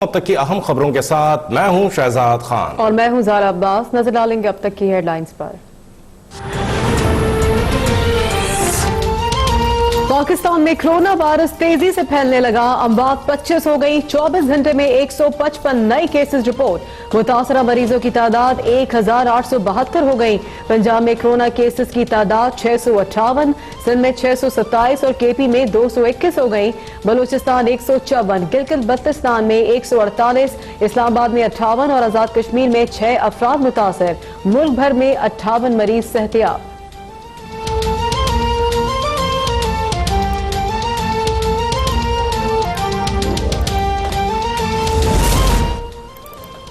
अब तक की अहम खबरों के साथ मैं हूं शहजाद खान और मैं हूं ज़ारा अब्बास। नजर डालेंगे अब तक की हेडलाइंस पर। पाकिस्तान में कोरोना वायरस तेजी से फैलने लगा। अमवात 25 हो गई। 24 घंटे में 155 नए केसेस रिपोर्ट। मुतासरा मरीजों की तादाद 1872 हो गई। पंजाब में कोरोना केसेस की तादाद 658, सिंध में 627 और केपी में 221 हो गई। बलूचिस्तान 154, गिलगित बल्तिस्तान में 148, इस्लामाबाद में 58 और आजाद कश्मीर में 6 अफराद मुतासर। मुल्क भर में 58 मरीज सेहतियाब।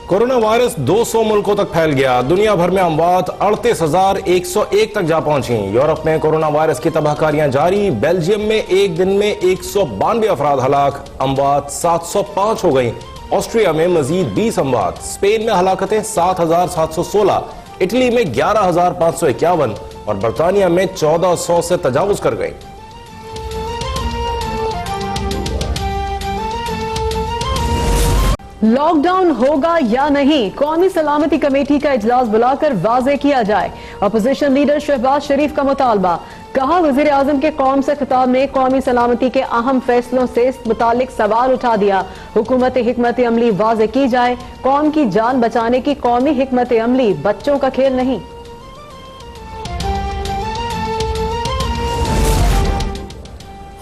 कोरोना वायरस 200 मुल्कों तक फैल गया। दुनिया भर में अमवात 38,101 तक जा पहुंची। यूरोप में कोरोना वायरस की तबाहकारियां जारी। बेल्जियम में एक दिन में 192 अफराद हलाक। अमवात 705 हो गई। ऑस्ट्रिया में मजीद 20 अमवात। स्पेन में हलाकतें 7,716, इटली में 11,551 और बरतानिया में 1,400 से तजावुज कर गई। लॉकडाउन होगा या नहीं, कौमी सलामती कमेटी का इजलास बुलाकर वाजे किया जाए। अपोजिशन लीडर शहबाज शरीफ का मुतालबा। कहा, वजीर आजम के कौम से खिताब ने कौमी सलामती के अहम फैसलों से मुतालिक सवाल उठा दिया। हुकूमत हिकमत अमली वाजे की जाए। कौम की जान बचाने की कौमी हिकमत अमली बच्चों का खेल नहीं।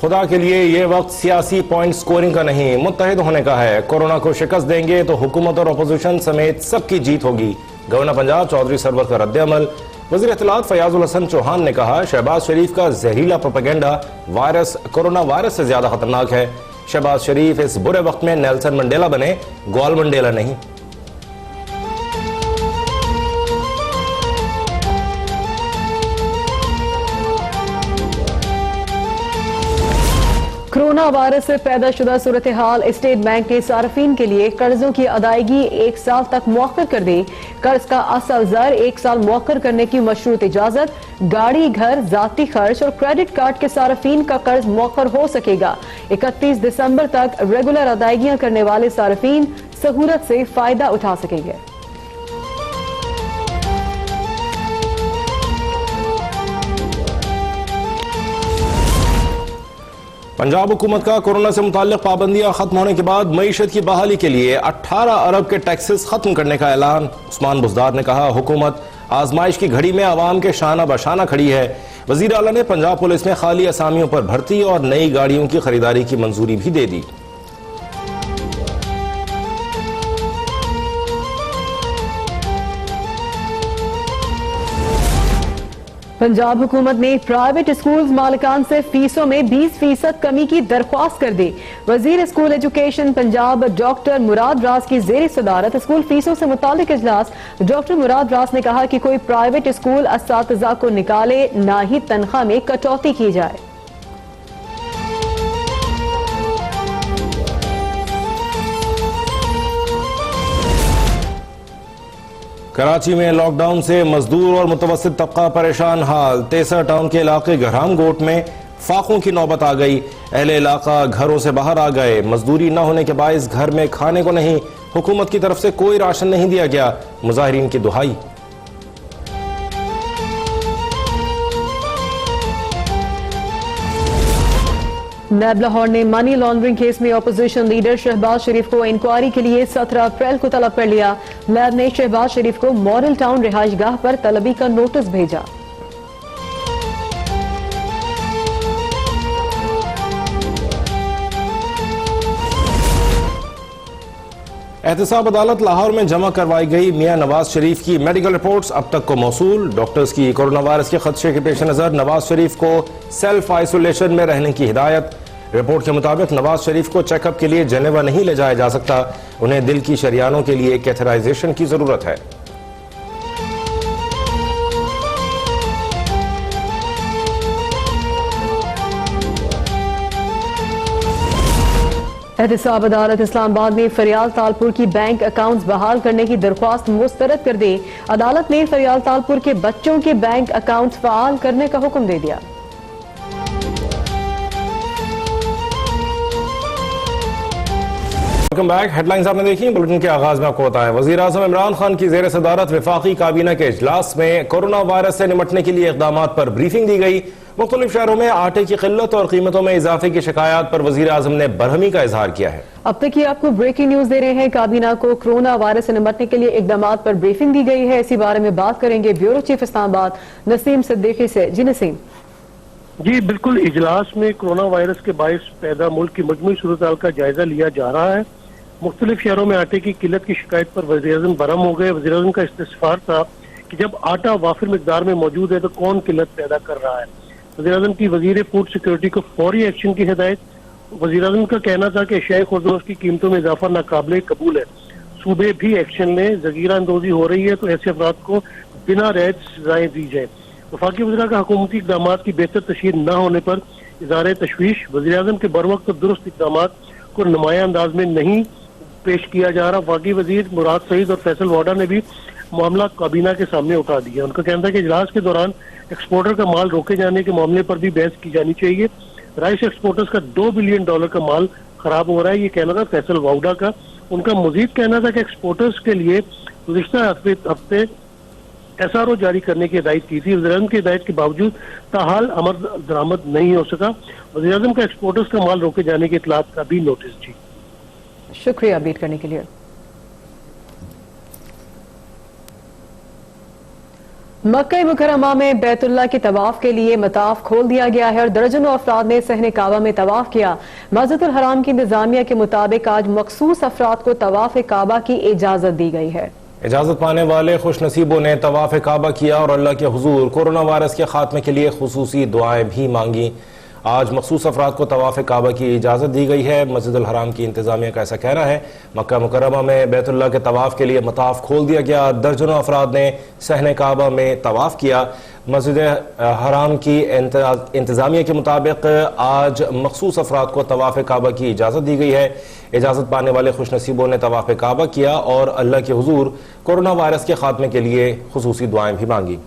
खुदा के लिए ये वक्त सियासी पॉइंट स्कोरिंग का नहीं, मुत्तहिद होने का है। कोरोना को शिकस्त देंगे तो हुकूमत और अपोजिशन समेत सबकी जीत होगी। गवर्नर पंजाब चौधरी सरवर का रद्द-ए-अमल। वज़ीर इत्तलात फयाजुल हसन चौहान ने कहा, शहबाज शरीफ का जहरीला प्रोपेगेंडा वायरस कोरोना वायरस से ज्यादा खतरनाक है। शहबाज शरीफ इस बुरे वक्त में नेल्सन मंडेला बने, ग्वाल मंडेला नहीं। कोरोना वायरस से पैदा शुदा सूरत हाल। स्टेट बैंक ने सार्फिन के लिए कर्जों की अदायगी 1 साल तक मौखर कर दी। कर्ज का असल जर 1 साल मौखर करने की मशरूत इजाजत। गाड़ी, घर, जाती खर्च और क्रेडिट कार्ड के सार्फिन का कर्ज मौखर हो सकेगा। 31 दिसंबर तक रेगुलर अदायगियां करने वाले सार्फिन सहूलत से फायदा उठा सकेंगे। पंजाब हुकूमत का कोरोना से मुताल्लिक पाबंदियां खत्म होने के बाद मईशत की बहाली के लिए 18 अरब के टैक्सेस खत्म करने का ऐलान। उस्मान बुज़दार ने कहा, हुकूमत आजमाइश की घड़ी में आवाम के शाना बशाना खड़ी है। वज़ीर आला ने पंजाब पुलिस में खाली असामियों पर भर्ती और नई गाड़ियों की खरीदारी की मंजूरी भी दे दी। पंजाब हुकूमत ने प्राइवेट स्कूल मालिकान से फीसों में 20% कमी की दरख्वास्त कर दी। वजीर स्कूल एजुकेशन पंजाब डॉक्टर मुराद राज की जेर सदारत स्कूल फीसों से मुतालिक इजलास। डॉक्टर मुराद राज ने कहा कि कोई प्राइवेट स्कूल असातिज़ा को निकाले, ना ही तनख्वाह में कटौती की जाए। कराची में लॉकडाउन से मजदूर और मुतवस्सित तबका परेशान हाल। तेसर टाउन के इलाके गहराम गोट में फाकों की नौबत आ गई। अहले इलाका घरों से बाहर आ गए। मजदूरी न होने के बायस घर में खाने को नहीं, हुकूमत की तरफ से कोई राशन नहीं दिया गया। मुजाहिरीन की दुहाई। नैब लाहौर ने मनी लॉन्ड्रिंग केस में अपोजिशन लीडर शहबाज शरीफ को इंक्वायरी के लिए 17 अप्रैल को तलब कर लिया। नैब ने शहबाज शरीफ को मॉडल टाउन रिहाइशगाह पर तलबी का नोटिस भेजा। एहतसाब अदालत लाहौर में जमा करवाई गई मियां नवाज शरीफ की मेडिकल रिपोर्ट्स अब तक को मौसूल। डॉक्टर्स की कोरोना वायरस के खदशे के पेश नजर नवाज शरीफ को सेल्फ आइसोलेशन में रहने की हिदायत। रिपोर्ट के मुताबिक नवाज शरीफ को चेकअप के लिए जेनेवा नहीं ले जाया जा सकता। उन्हें दिल की शरियानों के लिए कैथराइजेशन की जरूरत है। एहतसाब अदालत इस्लामाबाद ने फरियाल तालपुर की बैंक अकाउंट्स बहाल करने की दरख्वास्त मुस्तरद कर दी। अदालत ने फरियाल तालपुर के बच्चों के बैंक अकाउंट्स फाल करने का हुक्म दे दिया। Welcome back. हेडलाइंस आपने देखी। बुलेटिन के आगाज में आपको बताया, वजीर आजम इमरान खान की जेर सदारत वफाकी काबीना के इजलास में कोरोना वायरस से निपटने के लिए इकदाम पर ब्रीफिंग दी गई। मुख्तलिफ शहरों में आटे की किल्लत और कीमतों में इजाफे की शिकायत पर वजीर आजम ने बरहमी का इजहार किया है। अब तक ये आपको ब्रेकिंग न्यूज दे रहे हैं। काबीना को कोरोना वायरस से निपटने के लिए इकदाम पर ब्रीफिंग दी गई है। इसी बारे में बात करेंगे ब्यूरो चीफ इस्लामाबाद नसीम सिद्दीकी से। जी नसीम। जी बिल्कुल, इजलास में कोरोना वायरस के बायस पैदा मुल्क की मजमूई सूरत-ए-हाल का जायजा लिया जा रहा है। मुख्तलिफ शहरों में आटे की किल्लत की शिकायत पर वज़ीर-ए-आज़म बरहम हो गए। वज़ीर-ए-आज़म का इस्तिफ़ार था कि जब आटा वाफिर मिकदार में मौजूद है तो कौन किल्लत पैदा कर रहा है। वज़ीर-ए-आज़म की वज़ीर फूड सिक्योरिटी को फौरी एक्शन की हिदायत। वज़ीर-ए-आज़म का कहना था कि एशियाई खुर्दोश की कीमतों में इजाफा नाकाबिले कबूल है, सूबे भी एक्शन लें। ज़गीरा अंदोजी हो रही है तो ऐसे अफराद को बिना रियायत सजाएं दी जाए। वफाकी वज़ीर का हुकूमती इक़दाम की बेहतर तशहीर न होने पर इज़हार तशवीश। वज़ीर-ए-आज़म के बरवक्त दुरुस्त इक़दाम को नुमाया अंदाज में नहीं पेश किया जा रहा। वफाकी वज़ीर मुराद सईद और फैसल वाडा ने भी मामला काबीना के सामने उठा दिया। उनका कहना था कि इजलास के दौरान एक्सपोर्टर का माल रोके जाने के मामले पर भी बहस की जानी चाहिए। राइस एक्सपोर्टर्स का $2 बिलियन का माल खराब हो रहा है, ये कहना था फैसल वाडा का। उनका मजीद कहना था कि एक्सपोर्टर्स के लिए गुज़िश्ता हफ्ते SRO जारी करने की हिदायत की थी। वज़ीर-ए-आज़म की हिदायत के बावजूद ताहाल अमल दरामद नहीं हो सका। वज़ीर-ए-आज़म का एक्सपोर्टर्स का माल रोके जाने की इतलात का भी नोटिस जी। शुक्रिया अपडेट करने के लिए। मक्का मुकरमा में बैतुल्लाह के तवाफ के लिए मताफ खोल दिया गया है और दर्जनों अफराद ने सहने काबा में तवाफ किया। मस्जिदुल हराम की इंतजामिया के मुताबिक आज मखसूस अफराद को तवाफ काबा की इजाजत दी गई है। इजाजत पाने वाले खुश नसीबों ने तवाफ काबा किया और अल्लाह के हुजूर कोरोना वायरस के खात्मे के लिए खुसूसी दुआएं भी मांगी। आज मखसूस अफराद को तवाफ काबा की इजाज़त दी गई है। मस्जिदुल हराम की इंतजामिया का ऐसा कहना है। मक्का मुकरमा में बैतुल्लाह के तवाफ के लिए मताफ खोल दिया गया। दर्जनों अफराद ने सहने काबा में तवाफ किया। मस्जिद हराम की इंतजामिया के मुताबिक आज मखसूस अफराद को तवाफ काबा की इजाज़त दी गई है। इजाज़त पाने वाले खुश नसीबों ने तवाफ काबा किया और अल्लाह के हुजूर कोरोना वायरस के खात्मे के लिए खुसूसी दुआएं भी मांगी।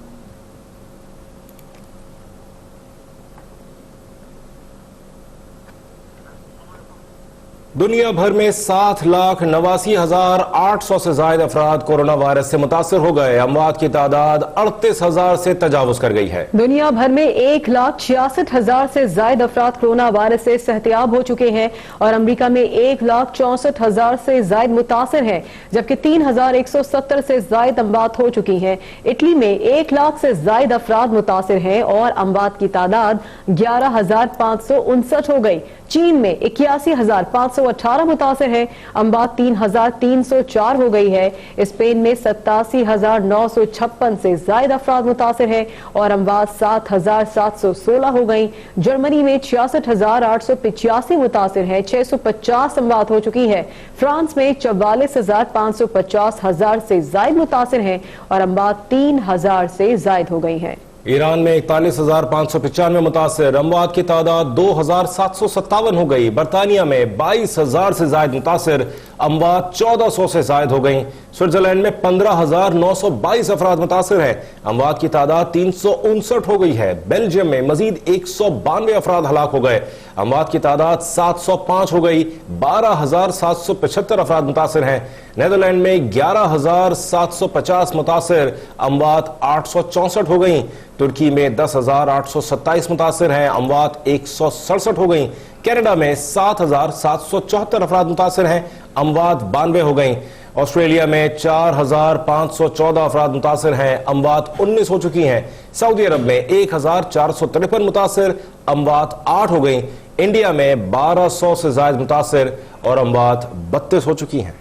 दुनिया भर में 7,89,800 से ज्यादा अफराद कोरोना वायरस से मुतासर हो गए। अमवात की तादाद 38,000 से तजावुज कर गई है। दुनिया भर में 1,66,000 से ज्यादा अफराद कोरोना वायरस से सेहतियाब हो चुके हैं और अमरीका में 1,64,000 से ज्यादा मुतासर हैं, जबकि 3,170 से ज्यादा अमवात हो चुकी हैं। इटली में 1 लाख से ज्यादा अफराद मुतासर हैं और अमवात की तादाद 11,559 हो गई। चीन में 81,518 मुतासर है, अमवात 3,304 हो गई है। स्पेन में 87,956 से ज्यादा अफराद मुतासर है और अमवात 7,716 हो गई। जर्मनी में 66,885 मुतासर है, 650 अमवात हो चुकी है। फ्रांस में 44,550 से ज्यादा मुतासर है और अमवात 3,000 से ज्यादा हो गई है। ईरान में 41,595 मुतासर, अमवात की तादाद 2,757 हो गई। बरतानिया में 22,000 से ज्यादा मुतासर, अमवात 1,400 से ज्यादा हो गई। स्विट्जरलैंड में 15,922 अफराद मुतासर हैं, अमवात की तादाद 359 हो गई है। बेल्जियम में मजीद 192 अफराद हलाक हो गए, अमवात की तादाद 705 हो गई। 12,775 अफराद मुतासर हैं। नेदरलैंड में 11,750 मुतासर, अमवात 864 हो गई। तुर्की में 10,827 मुतासर हैं, अमवात 167 हो गई। कनाडा में 7,774 अफराद मुतासर हैं, अमवात 92 हो गई। ऑस्ट्रेलिया में 4,514 अफराद मुतासर हैं, अमवात 19 हो चुकी हैं। सऊदी अरब में 1,453 मुतासर, अमवात 8 हो गई। इंडिया में 1,200 से ज्यादा मुतासर और अमवात 32 हो चुकी हैं।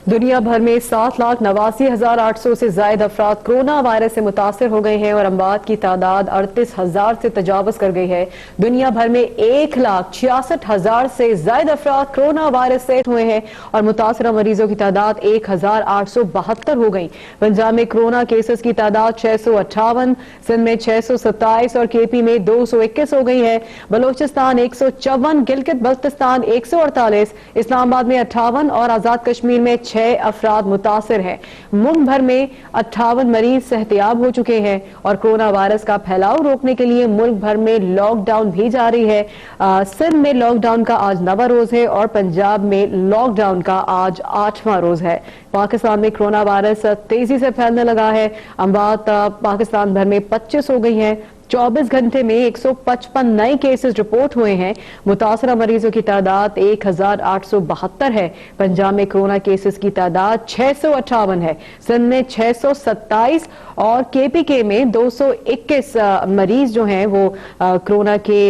दुनिया भर में 7,89,800 से ज्यादा अफराद कोरोना वायरस से मुतासर हो गए हैं और अमवात की तादाद 38,000 से तजावज कर गई है। दुनिया भर में 1,66,000 से ज्यादा अफराद कोरोना वायरस से हुए हैं और मुतासर मरीजों की तादाद 1,872 हो गई। पंजाब में कोरोना केसेस की तादाद 658, सिंध में 627 और KP में 221 हो गई है। बलोचिस्तान 154, गिलगित बल्तिस्तान 148, इस्लामाबाद में 58 और आजाद कश्मीर में 6 अफराद मुतासिर हैं। मुल्क भर में 58 मरीज सेहतियाब हो चुके हैं और कोरोना वायरस का फैलाव रोकने के लिए मुल्क भर में लॉकडाउन भी जारी है। सिंध में लॉकडाउन का आज 9वां रोज है और पंजाब में लॉकडाउन का आज 8वां रोज है। पाकिस्तान में कोरोना वायरस तेजी से फैलने लगा है। अमवात पाकिस्तान भर में 25 हो गई हैं। 24 घंटे में 155 नए केसेस रिपोर्ट हुए हैं। मुतासरा मरीजों की तादाद 1872 है। पंजाब में कोरोना केसेस की तादाद 658 है। सिंध में 627 और केपीके में 221 मरीज जो हैं वो कोरोना के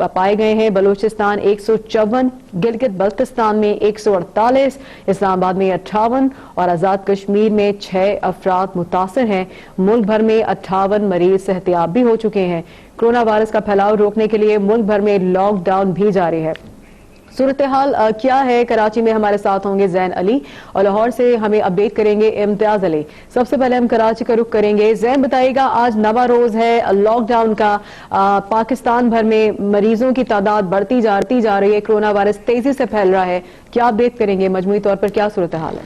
पाए गए हैं। बलूचिस्तान 154, गिलगित बल्तिस्तान में 148, इस्लामाबाद में 58 और आजाद कश्मीर में 6 अफराद मुतासिर हैं। मुल्क भर में 58 मरीज सेहतियाब भी हो चुके हैं। कोरोना वायरस का फैलाव रोकने के लिए मुल्क भर में लॉकडाउन भी जारी है। सूरत हाल क्या है? कराची में हमारे साथ होंगे जैन अली और लाहौर से हमें अपडेट करेंगे इम्तियाज अली। सबसे पहले हम कराची का रुख करेंगे। जैन, बताइएगा, आज 9वां रोज है लॉकडाउन का। पाकिस्तान भर में मरीजों की तादाद बढ़ती जा रही है। कोरोना वायरस तेजी से फैल रहा है। क्या अपडेट करेंगे? मजमूई तौर पर क्या सूरत हाल है?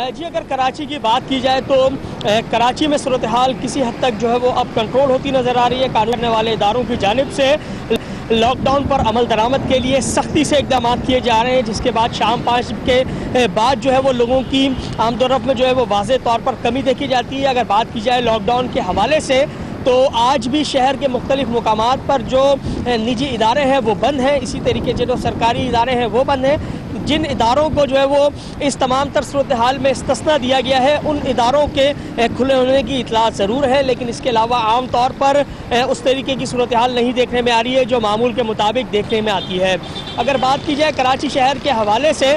जी, अगर कराची की बात की जाए तो कराची में सूरत हाल किसी हद तक जो है वो अब कंट्रोल होती नजर आ रही है। कानून करने वाले इदारों की जानिब से लॉकडाउन पर अमल दरामद के लिए सख्ती से इकदाम किए जा रहे हैं, जिसके बाद शाम 5 के बाद जो है वो लोगों की आमदोरफ्त में जो है वो वाज़ेह तौर पर कमी देखी जाती है। अगर बात की जाए लॉकडाउन के हवाले से तो आज भी शहर के मुख्तलिफ मुकामात पर जो निजी इदारे हैं वो बंद हैं। इसी तरीके से जो सरकारी इदारे हैं वो बंद हैं। जिन इदारों को जो है वो इस तमाम तर सूरत हाल में इस्तिस्ना दिया गया है उन इदारों के खुले होने की इतला ज़रूर है, लेकिन इसके अलावा आम तौर पर उस तरीके की सूरत हाल नहीं देखने में आ रही है जो मामूल के मुताबिक देखने में आती है। अगर बात की जाए कराची शहर के हवाले से